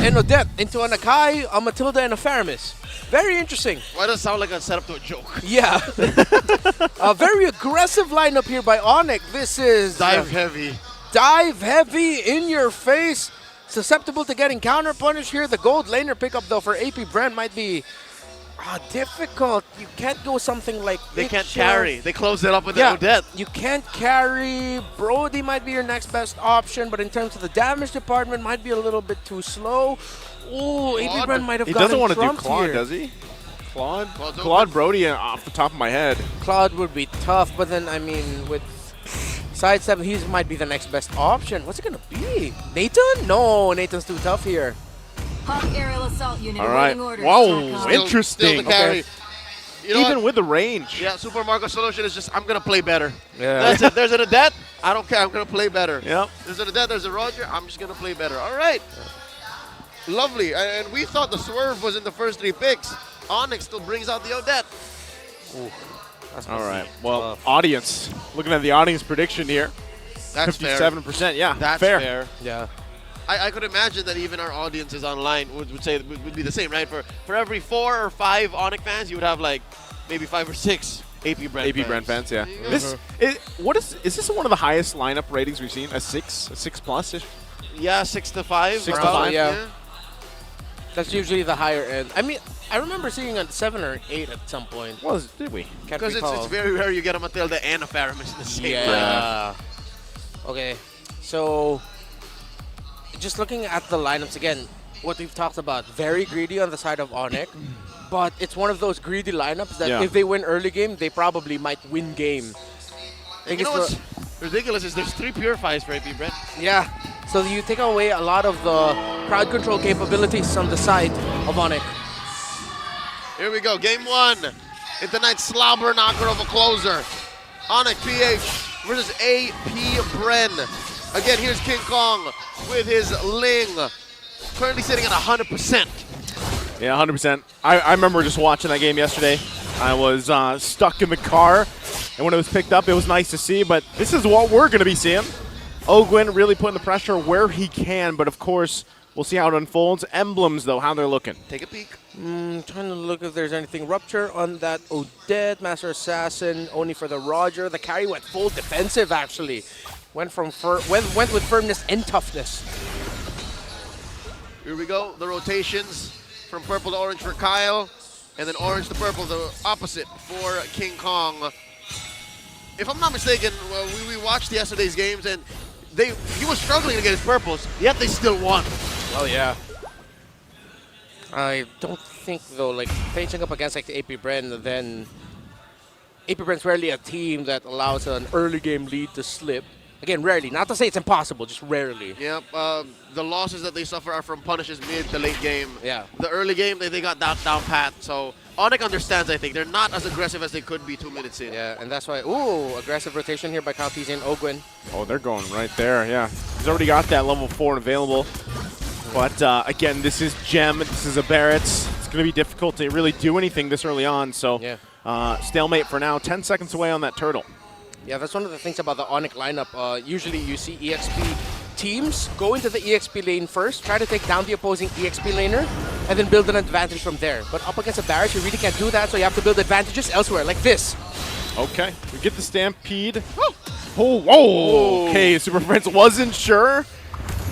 and Odette into an Akai, a Matilda, and a Faramis. Very interesting. Why does it sound like a setup to a joke? Yeah. A very aggressive lineup here by ONIC. This is... Dive heavy. Dive heavy, in your face. Susceptible to getting counter punished here. The gold laner pickup, though, for AP BREN might be difficult. You can't go something like... They can't carry. They close it up with the Odette. You can't carry. Brody might be your next best option, but in terms of the damage department, might be a little bit too slow. Ooh, AP BREN might have gotten He doesn't want to do trumped Claude, here. does he? Claude Brody off the top of my head. Claude would be tough, but then, I mean, with sidestep, he might be the next best option. What's it going to be? Nathan? No, Nathan's too tough here. Hawk aerial assault unit. All right. Orders, Wow, interesting. Still the carry. Okay. You know Even what? with the range. Yeah, Super Marco's solution is just, I'm going to play better. Yeah. That's it. There's an Odette. I don't care. I'm going to play better. Yep. There's an Odette. There's a Roger. I'm just going to play better. All right. Lovely. And we thought the swerve was in the first 3 picks. ONIC still brings out the Odette. Ooh, that's All right. tough. Well, audience. Looking at the audience prediction here. That's fair. 57%. Yeah, That's fair. fair. Yeah. I could imagine that even our audiences online would say would be the same, right? For every 4 or 5 ONIC fans, you would have like maybe 5 or 6 AP BREN fans. BREN fans, yeah. Mhm. This is this one of the highest lineup ratings we've seen? A 6 plus ish? Yeah, 6 to 5. 6 to around, 5, yeah. That's usually the higher end. I mean, I remember seeing a 7 or 8 at some point. Well, did we? Can't Because recall. it's very rare you get a Matilda and a Faramis in the same lineup. Yeah. Okay, so just looking at the lineups again, what we've talked about, very greedy on the side of ONIC, but it's one of those greedy lineups that if they win early game, they probably might win game. And you know what's ridiculous is there's 3 purifies for AP BREN. Yeah, so you take away a lot of the crowd control capabilities on the side of ONIC. Here we go, game 1. It's a nice slobber knocker of a closer. ONIC PH versus AP BREN. Again, here's King Kong with his Ling. Currently sitting at 100%. Yeah, 100%. I remember just watching that game yesterday. I was stuck in the car, and when it was picked up, it was nice to see, but this is what we're going to be seeing. Ogwin really putting the pressure where he can, but of course, we'll see how it unfolds. Emblems, though, how they're looking. Take a peek. Trying to look if there's anything. Rupture on that Odette, Master Assassin, only for the Roger. The carry went full defensive, actually. Went with firmness and toughness. Here we go, the rotations from purple to orange for Kyle, and then orange to purple, the opposite for King Kong. If I'm not mistaken, well, we watched yesterday's games, and he was struggling to get his purples, yet they still won. Oh, yeah. I don't think, though, like, facing up against like the AP BREN, then AP BREN's rarely a team that allows an early game lead to slip. Again, rarely. Not to say it's impossible, just rarely. Yep, the losses that they suffer are from punishes mid to late game. Yeah. The early game, they got that down pat, so ONIC understands, I think. They're not as aggressive as they could be 2 minutes in. Yeah, and that's why, ooh, aggressive rotation here by Kaltizi and Ogwin. Oh, they're going right there, yeah. He's already got that level 4 available. But again, this is Gem, this is a Barrett's. It's going to be difficult to really do anything this early on, so stalemate for now. 10 seconds away on that turtle. Yeah, that's one of the things about the ONIC lineup. Usually you see EXP teams go into the EXP lane first, try to take down the opposing EXP laner, and then build an advantage from there. But up against a Barrett, you really can't do that, so you have to build advantages elsewhere, like this. Okay, we get the Stampede. Oh, whoa! Okay, Super Friends wasn't sure,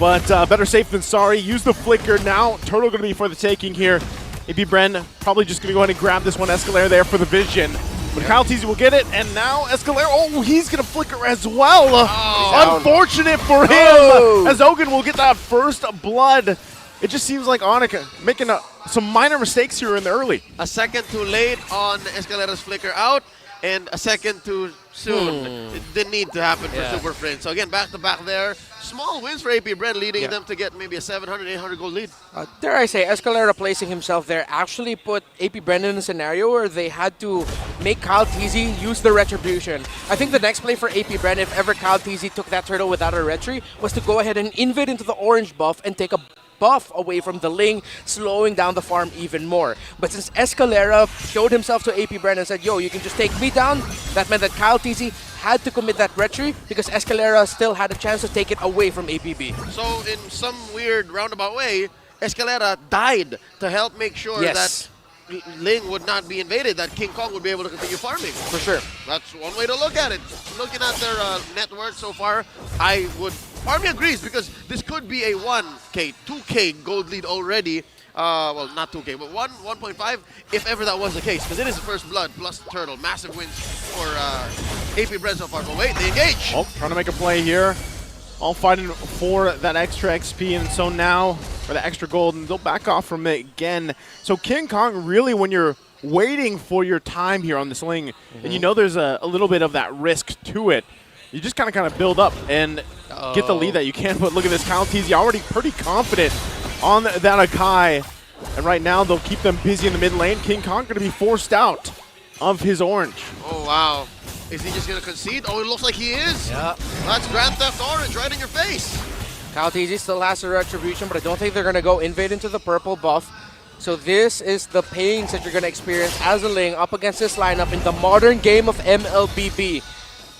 but better safe than sorry. Use the flicker now. Turtle going to be for the taking here. AP BREN probably just going to go ahead and grab this one. Escalaire there for the vision. But Kaltizi will get it, and now Escalaire, he's going to flicker as well. Unfortunate for him, as Ogun will get that first blood. It just seems like ONIC making some minor mistakes here in the early. A second too late on Escalera's flicker out, and a second too soon. It didn't need to happen for Super Friends. So again, back to back there. Small wins for AP BREN, leading them to get maybe a 700, 800 gold lead. Dare I say, Escalera placing himself there actually put AP BREN in a scenario where they had to make Kaltizi use the Retribution. I think the next play for AP BREN, if ever Kaltizi took that turtle without a Retri, was to go ahead and invade into the orange buff and take a buff away from the Ling, slowing down the farm even more. But since Escalera showed himself to AP BREN and said, yo, you can just take me down, that meant that Kaltizi had to commit that retry because Escalera still had a chance to take it away from APB. So in some weird roundabout way, Escalera died to help make sure Yes. that Ling would not be invaded, that King Kong would be able to continue farming. For sure. That's one way to look at it. Looking at their net worth so far, part of me agrees, because this could be a 1K, 2K gold lead already. Well, not 2K, but 1.5, if ever that was the case, because it is the first blood plus Turtle. Massive wins for AP BREN so far. But wait, they engage. Oh, trying to make a play here. All fighting for that extra XP, and so now for the extra gold, and they'll back off from it again. So King Kong, really, when you're waiting for your time here on this Ling, and you know there's a little bit of that risk to it, you just kind of build up and get the lead that you can. But look at this, Kyle TZ already pretty confident on that Akai, and right now they'll keep them busy in the mid lane. King Kong going to be forced out of his orange. Oh, wow. Is he just going to concede? Oh, it looks like he is. Yeah. That's Grand Theft Orange right in your face. Kyle TZ still has the retribution, but I don't think they're going to go invade into the purple buff. So this is the pains that you're going to experience as a Ling up against this lineup in the modern game of MLBB.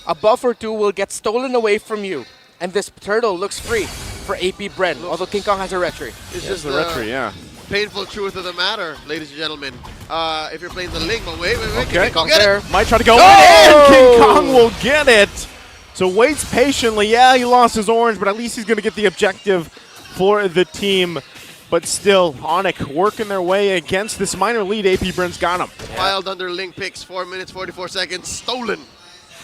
A buff or two will get stolen away from you, and this turtle looks free for AP BREN, although King Kong has a retry. It's Just just the retry, yeah. painful truth of the matter, ladies and gentlemen. If you're playing the Ling, but wait, Okay. King Kong get there. it? Might try to go Oh! in. King Kong will get it. So waits patiently. Yeah, he lost his orange, but at least he's going to get the objective for the team. But still, ONIC working their way against this minor lead. AP BREN's got him. Filed under Ling picks, 4 minutes, 44 seconds, stolen.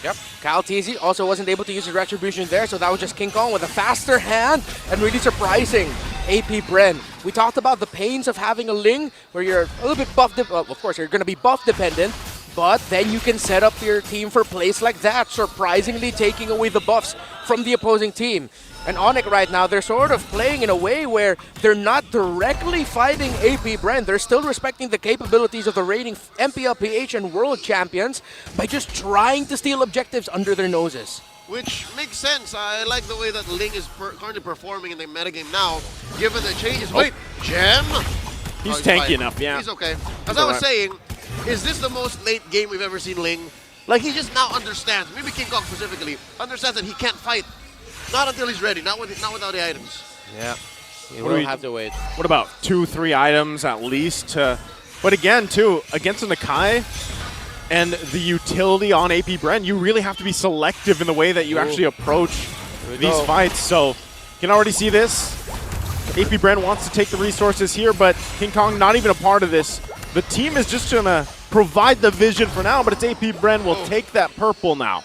Yep. Kyle TZ also wasn't able to use his retribution there, so that was just King Kong with a faster hand and really surprising AP BREN. We talked about the pains of having a Ling where you're a little bit buff, well, of course, you're going to be buff dependent, but then you can set up your team for plays like that, surprisingly taking away the buffs from the opposing team. And ONIC right now, they're sort of playing in a way where they're not directly fighting AP BREN. They're still respecting the capabilities of the reigning MPL, PH, and World Champions by just trying to steal objectives under their noses. Which makes sense. I like the way that Ling is currently performing in the metagame now, given the changes. Wait, Gem? He's Oh, tanky fine. enough, yeah. He's okay. As He's I was alright. saying, is this the most late game we've ever seen Ling? Like, he just now understands, maybe King Kong specifically, understands that he can't fight. Not until he's ready, not without the items. Yeah. You What do will we- have to wait. What about 2-3 items at least? But again, too, against an Akai and the utility on AP BREN, you really have to be selective in the way that you actually approach these go. fights. So you can already see this. AP BREN wants to take the resources here, but King Kong not even a part of this. The team is just going to provide the vision for now, but it's AP BREN will take that purple now.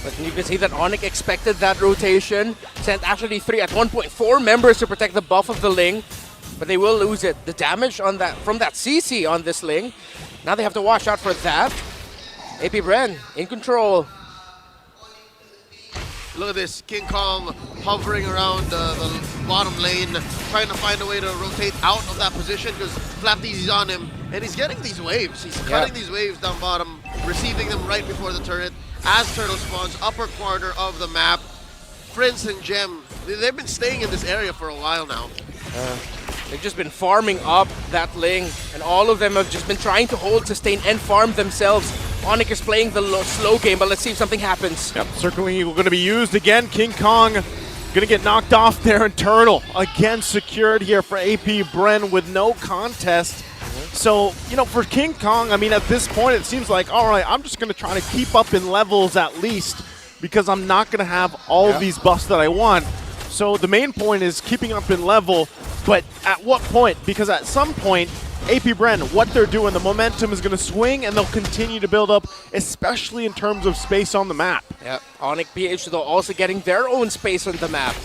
But you can see that ONIC expected that rotation, sent actually at 1.4 members to protect the buff of the Ling, but they will lose it. The damage on that from that CC on this Ling, now they have to watch out for that. AP BREN in control. Look at this, King Kong hovering around the bottom lane, trying to find a way to rotate out of that position because Flapteezy's on him, and he's getting these waves. He's cutting these waves down bottom, receiving them right before the turret. As Turtle spawns, upper corner of the map, Prince and Gem, they've been staying in this area for a while now. They've just been farming up that Ling, and all of them have just been trying to hold, sustain, and farm themselves. ONIC is playing the slow game, but let's see if something happens. Yep, Circling Eagle going to be used again. King Kong going to get knocked off there, and Turtle again secured here for AP BREN with no contest. So, you know, for King Kong, I mean, at this point, it seems like, all right, I'm just going to try to keep up in levels at least because I'm not going to have all of these buffs that I want. So the main point is keeping up in level, but at what point? Because at some point, AP BREN, what they're doing, the momentum is going to swing and they'll continue to build up, especially in terms of space on the map. Yeah, ONIC PH though also getting their own space on the map.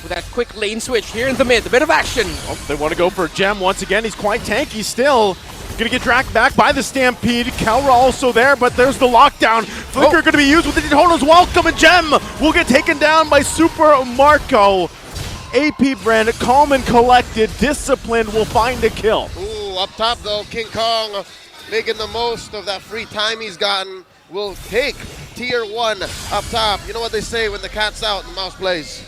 With that quick lane switch here in the mid, a bit of action. Oh, they want to go for Gem once again. He's quite tanky still. Going to get dragged back by the Stampede. Kelra also there, but there's the lockdown. Flicker going to be used with the Daytona's welcome, and Gem will get taken down by Super Marco. AP BREN, calm and collected, disciplined, will find a kill. Ooh, up top though, King Kong making the most of that free time he's gotten. Will take tier 1 up top. You know what they say, when the cat's out, the mouse plays.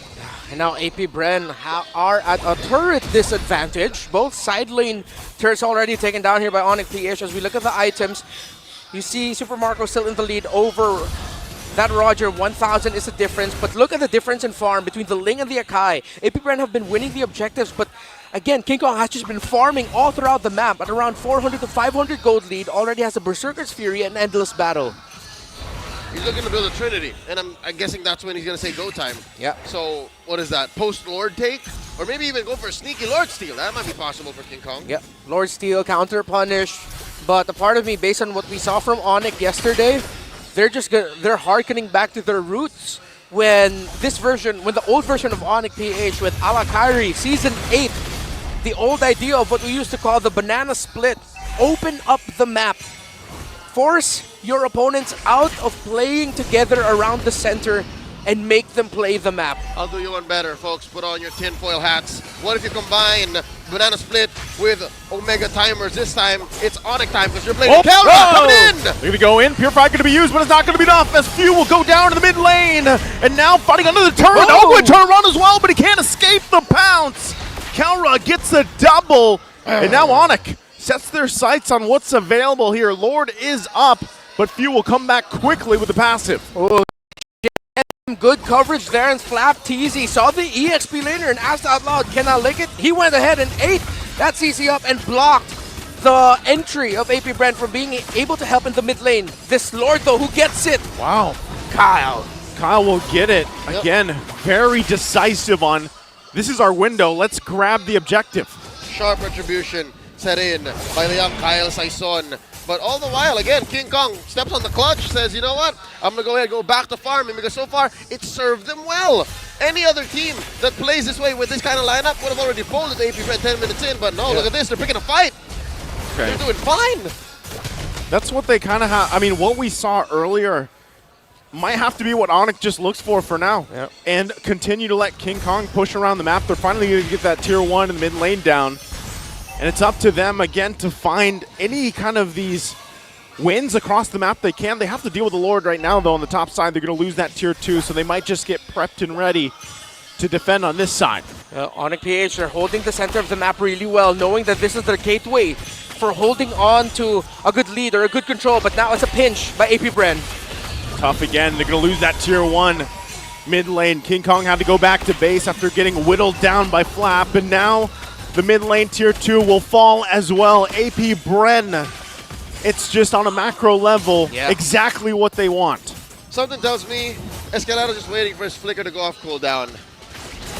And now AP BREN are at a turret disadvantage. Both side lane turrets already taken down here by ONIC PH. As we look at the items, you see Super Marco still in the lead over that Roger 1000 is the difference, but look at the difference in farm between the Ling and the Akai. APBREN have been winning the objectives, but again, King Kong has just been farming all throughout the map at around 400 to 500 gold lead, already has a Berserker's Fury and Endless Battle. He's looking to build a Trinity, and I'm guessing that's when he's going to say go time. Yeah. So, what is that? Post-Lord take? Or maybe even go for a sneaky Lord steal. That might be possible for King Kong. Yeah, Lord Steal, counter punish. But a part of me, based on what we saw from ONIC yesterday, they're harkening back to their roots when the old version of ONIC PH with Alakari, Season 8, the old idea of what we used to call the banana split, open up the map. Force your opponents out of playing together around the center and make them play the map. I'll do you one better, folks. Put on your tinfoil hats. What if you combine Banana Split with Omega Timers? This time, it's ONIC time because you're playing Kelra coming in! They're going to go in. Purify going to be used, but it's not going to be enough as Few will go down to the mid lane. And now fighting under the turret. Oh, going to turn around as well, but he can't escape the pounce. Kelra gets a double. And now ONIC sets their sights on what's available here. Lord is up, but Few will come back quickly with the passive. Oh. Good coverage there, and Flap Teasy saw the EXP laner and asked out loud, can I lick it? He went ahead and ate that CC up and blocked the entry of APBREN from being able to help in the mid lane. This Lord though, who gets it? Wow. Kyle. Kyle will get it. Again, very decisive on, this is our window, let's grab the objective. Sharp retribution set in by the young Kyle Saison. But all the while, again, King Kong steps on the clutch, says, you know what? I'm going to go ahead and go back to farming because so far, it served them well. Any other team that plays this way with this kind of lineup would have already folded APBREN 10 minutes in, but no, look at this. They're picking a fight. Okay. They're doing fine. That's what they kind of have. I mean, what we saw earlier might have to be what ONIC just looks for now. Yep. And continue to let King Kong push around the map. They're finally going to get that tier 1 in the mid lane down. And it's up to them, again, to find any kind of these wins across the map they can. They have to deal with the Lord right now, though, on the top side. They're going to lose that tier 2, so they might just get prepped and ready to defend on this side. ONIC PH are holding the center of the map really well, knowing that this is their gateway for holding on to a good lead or a good control, but now it's a pinch by APBREN. Tough again. They're going to lose that tier 1 mid lane. King Kong had to go back to base after getting whittled down by Flap, and now the mid lane tier 2 will fall as well. APBREN, it's just on a macro level, exactly what they want. Something tells me Escalado just waiting for his flicker to go off cooldown.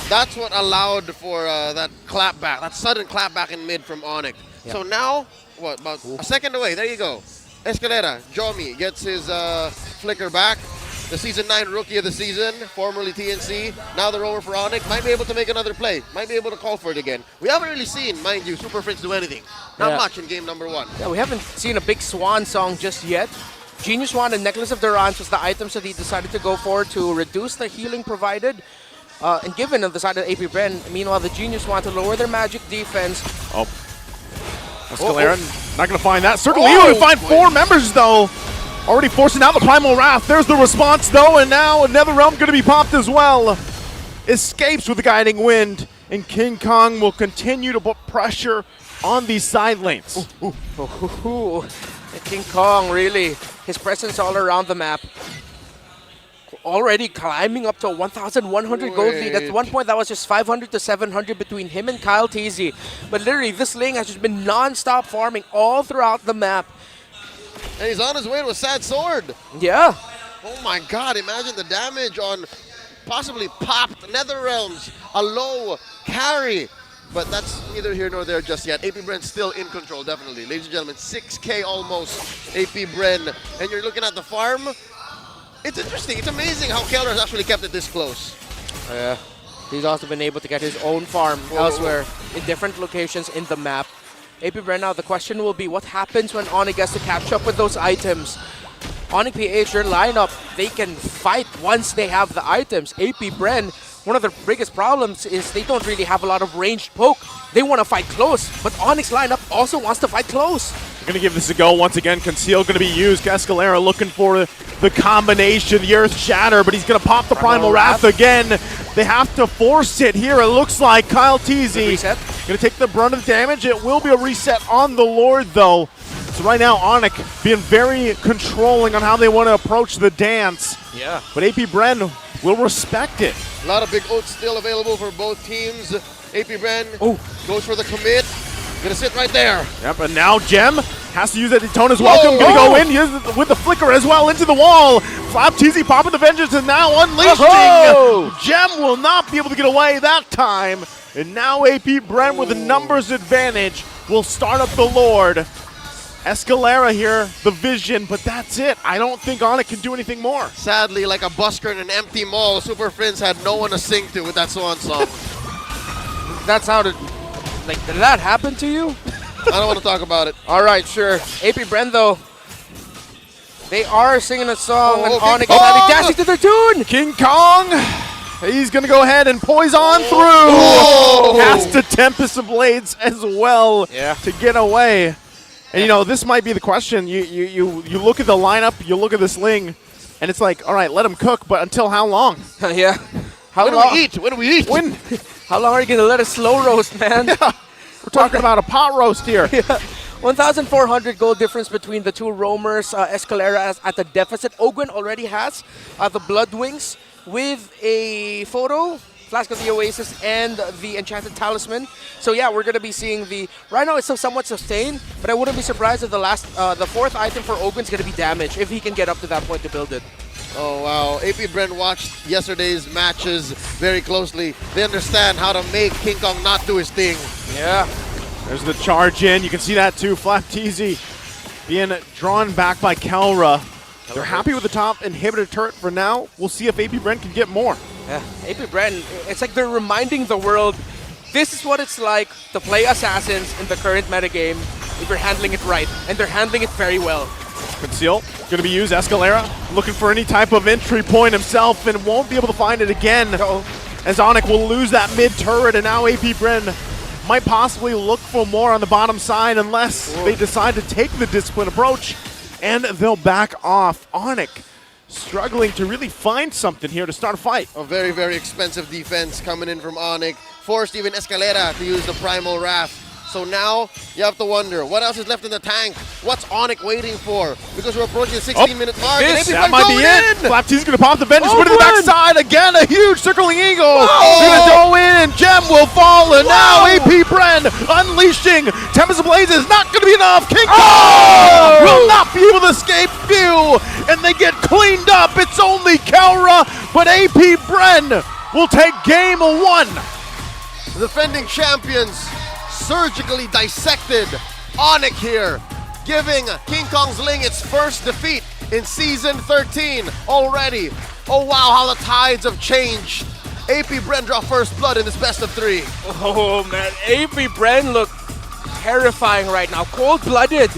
That's what allowed for that clapback, that sudden clapback in mid from ONIC. So now, what, about a second away, there you go. Escalera, Jomi gets his flicker back. The Season 9 Rookie of the Season, formerly TNC, now the rover for ONIC, might be able to make another play, might be able to call for it again. We haven't really seen, mind you, Super Friends do anything. Not much in game number 1. Yeah, we haven't seen a big Swan song just yet. Genius Wand and Necklace of Durance was the items that he decided to go for to reduce the healing provided. And given on the side of APBREN, meanwhile, the Genius Wand to lower their magic defense. Oh. Escalera, not going to find that. Certainly will find 4 members, though. Already forcing out the Primal Wrath. There's the response, though, and now another realm going to be popped as well. Escapes with the Guiding Wind, and King Kong will continue to put pressure on these side lanes. King Kong, really, his presence all around the map. Already climbing up to 1,100 gold lead. At one point, that was just 500 to 700 between him and Kyle Teasy. But literally, this lane has just been non-stop farming all throughout the map. And he's on his way to a sad sword. Yeah. Oh my god, imagine the damage on possibly popped Nether Realms, a low carry. But that's neither here nor there just yet. APBREN still in control, definitely. Ladies and gentlemen, 6K almost, APBREN. And you're looking at the farm. It's interesting, it's amazing how Keller has actually kept it this close. Yeah. He's also been able to get his own farm elsewhere in different locations in the map. APBREN now, the question will be what happens when ONIC gets to catch up with those items. ONIC PH, their lineup, they can fight once they have the items. APBREN, one of their biggest problems is they don't really have a lot of ranged poke. They want to fight close, but ONIC's lineup also wants to fight close. We're going to give this a go once again. Conceal going to be used. Escalera looking for the combination, the Earth Shatter, but he's going to pop the Primal Wrath again. They have to force it here, it looks like. Kyle Teasy going to take the brunt of the damage. It will be a reset on the Lord, though. So right now, ONIC being very controlling on how they want to approach the dance. Yeah. But AP Bren will respect it. A lot of big ults still available for both teams. AP Bren Oh. goes for the commit. Gonna sit right there. Yep, and now Gem has to use that Daytona's welcome. Gonna Oh! go in with the flicker as well into the wall. Flap TZ popping the vengeance and now unleashing. Oh! Gem will not be able to get away that time. And now AP Bren with a numbers advantage will start up the Lord. Escalera here, the vision, but that's it. I don't think ONIC can do anything more. Sadly, like a busker in an empty mall, Super Friends had no one to sing to with that swan song. That sounded like, did that happen to you? I don't want to talk about it. All right, sure. AP Bren, though, they are singing a song, and Oh, ONIC King is having Kong! dashing to their tune. King Kong, he's gonna go ahead and poison through. Oh! Has to Tempest of Blades as well Yeah. to get away. And you know, this might be the question. You look at the lineup, you look at this Ling, and it's like, all right, let him cook, but until how long? Yeah. How When do long? we eat? When do we eat? When? How long are you gonna let us slow roast, man? We're talking about a pot roast here. 1,400 gold difference between the two roamers. Escalera is at the deficit. Ogwen already has the Blood Wings with a photo, Flask of the Oasis, and the Enchanted Talisman. So yeah, we're gonna be seeing the. Right now it's still somewhat sustained, but I wouldn't be surprised if the fourth item for Ogwen's gonna be damage if he can get up to that point to build it. Oh, wow. AP Bren watched yesterday's matches very closely. They understand how to make King Kong not do his thing. Yeah. There's the charge in. You can see that too. Flap TZ being drawn back by Kelra. They're happy with the top inhibitor turret for now. We'll see if AP Bren can get more. Yeah, AP Bren, it's like they're reminding the world, this is what it's like to play Assassins in the current metagame if you're handling it right, and they're handling it very well. Conceal, gonna be used. Escalera looking for any type of entry point himself and won't be able to find it again. As ONIC will lose that mid turret, and now AP Bren might possibly look for more on the bottom side unless they decide to take the discipline approach, and they'll back off. ONIC struggling to really find something here to start a fight. A very, very expensive defense coming in from ONIC. Forced even Escalera to use the Primal Wrath. So now, you have to wonder, what else is left in the tank? What's ONIC waiting for? Because we're approaching the 16-minute mark. and AP That Bren might be going it. in! Flap T's gonna pop the vengeance, Oh, put it to the Gwen! backside again. A huge circling eagle. Whoa! Gonna go in, and Gem will fall, and now Whoa! AP Bren unleashing Tempest of Blazes. Not gonna be enough. King Kong Oh! will not be able to escape view, and they get cleaned up. It's only Kelra, but AP Bren will take game one. The defending champions surgically dissected ONIC here, giving King Kong's Ling its first defeat in Season 13 already. Oh wow, how the tides have changed. AP Bren draw first blood in this best of 3. Oh man, AP Bren look terrifying right now. Cold-blooded.